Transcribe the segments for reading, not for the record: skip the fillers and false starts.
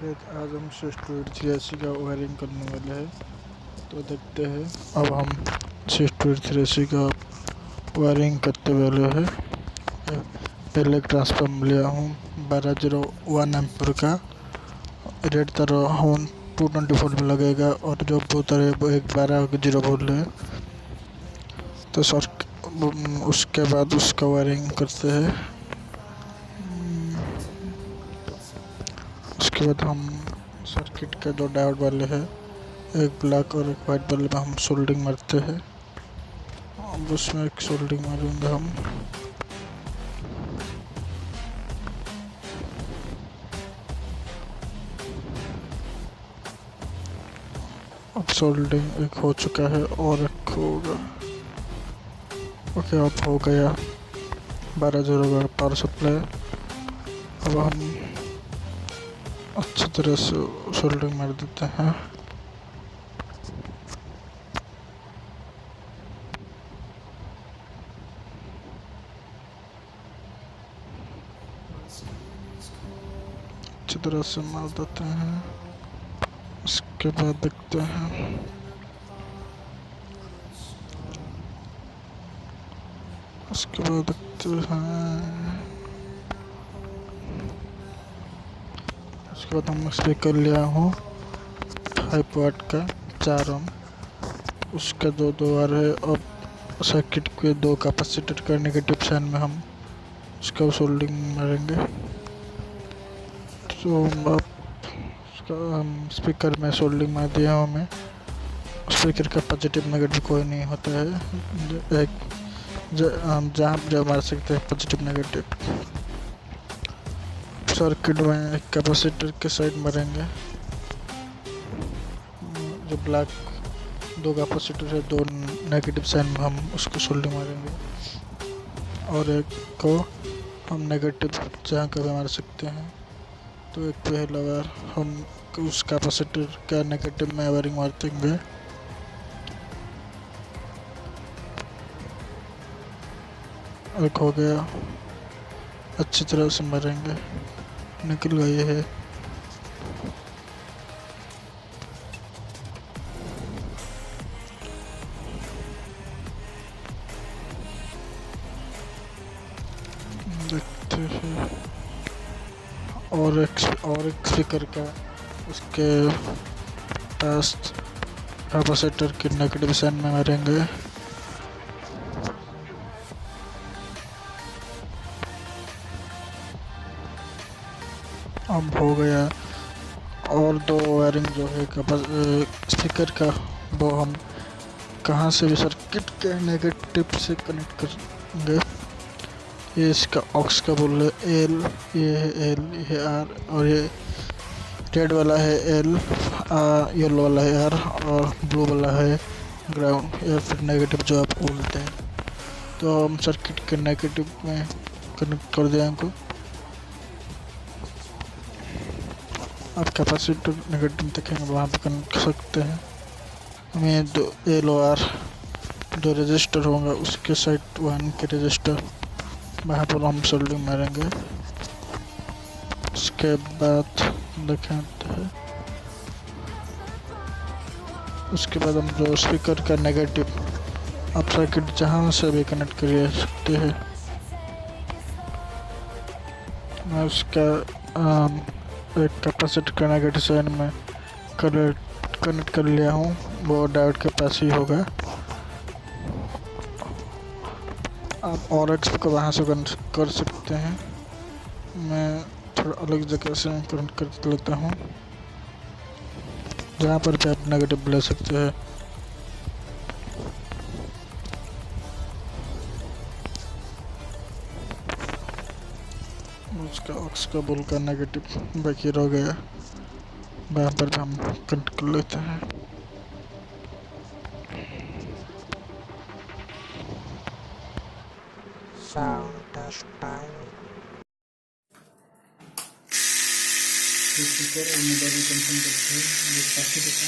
Guys आज हम 6283 का वायरिंग करने वाले हैं। तो देखते हैं अब हम 6283 का वायरिंग करते वाले हैं। पहले एक ट्रांसफार्मर लिया हूँ 1201 एम्पीयर का। रेड तार हम 224 में लगेगा और जो ब्लू तार है वो 12 वोल्ट है। तो उसके बाद उसका वायरिंग करते हैं। उसके बाद हम सर्किट के दो डायोड वाले हैं, एक ब्लैक और एक वाइट वाले में हम सोल्डिंग मारते हैं। अब उसमें एक सोल्डिंग मारूंगा हम। अब सोल्डिंग एक हो चुका है और एक होगा। ओके, अब हो गया 12 का पावर सप्लाई। अब हम अच्छी तरह से सोल्डिंग मार देते हैं। अच्छी तरह से मार देते हैं। उसके बाद देखते हैं। उसके बाद देखते हैं। उसके बाद हम स्पीकर लिया हूँ 5 वाट का 4 ओम। उसका दो वायर है। अब सर्किट के दो कैपेसिटर का नेगेटिव साइन में हम उसका सोल्डिंग मारेंगे। तो अब हम स्पीकर में सोल्डिंग मार दिया हूँ मैं। स्पीकर का पॉजिटिव नेगेटिव कोई नहीं होता है। एक हम जहाँ मार सकते हैं पॉजिटिव नेगेटिव। सर्किट में एक कैपेसिटर के साइड मारेंगे। जो ब्लैक दो कैपेसिटर है, दो नेगेटिव साइन में हम उसको सोल्डिंग मारेंगे। और एक को हम नेगेटिव जहाँ कभी मार सकते हैं। तो एक पहला बार हम उस कैपेसिटर का नेगेटिव में वायरिंग मार देंगे। एक हो गया, अच्छी तरह से मारेंगे। निकल गई है। देखते हैं। और एक स्पीकर का उसके पास कैपेसिटर के नेगेटिव साइन में मारेंगे। अब हो गया। और दो वायरिंग जो है स्पीकर का, वो हम कहाँ से भी सर्किट के नेगेटिव से कनेक्ट करेंगे। ये इसका ऑक्स का बोल है एल, ये है एल, ये है आर, और ये रेड वाला है एल, येलो वाला है आर, और ब्लू वाला है ग्राउंड या फिर नेगेटिव जो आप बोलते हैं। तो हम सर्किट के नेगेटिव में कनेक्ट कर दें इनको। आप कैपेसिटर नेगेटिव देखेंगे वहाँ पे कनेक्ट कर सकते हैं। हमें दो एल और आर जो रजिस्टर होंगे उसके साइड 1 के रजिस्टर वहाँ पर हम सोल्डिंग मारेंगे। उसके बाद दिखाते हैं। उसके बाद हम जो स्पीकर का नेगेटिव आप सर्किट जहाँ से भी कनेक्ट कर सकते हैं। मैं उसका एक कैपेसिटर का नेगेटिव साइड में कनेक्ट कर लिया हूँ। वो डायोड के पास ही होगा। आप और एक्स को वहाँ से कनेक्ट कर सकते हैं। मैं थोड़ा अलग जगह से कनेक्ट कर लेता हूँ जहाँ पर भी आप नेगेटिव ले सकते हैं। उसका ऑक्स का बोल का नेगेटिव बाकी रह गया, वहाँ पर भी हम कनेक्ट कर लेते हैं। Sound test time. स्पीकर और मोबाइल कनेक्शन करते हैं। ये काफ़ी देता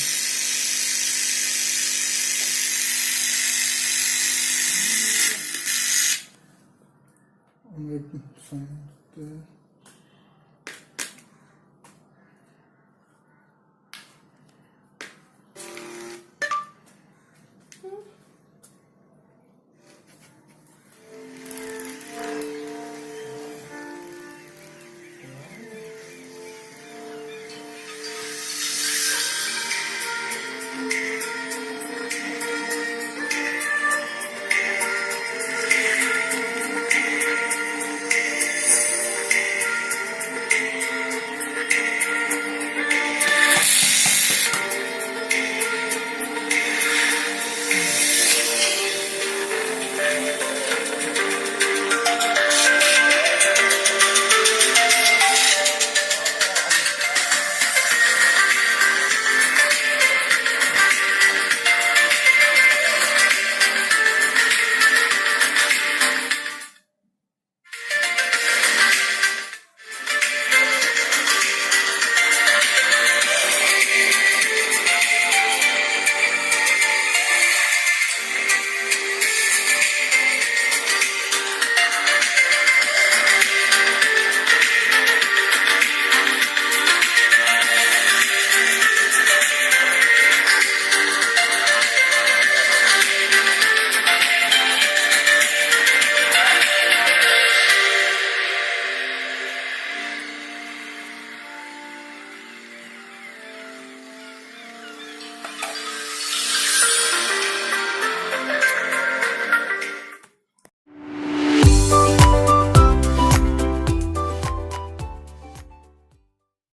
हम एक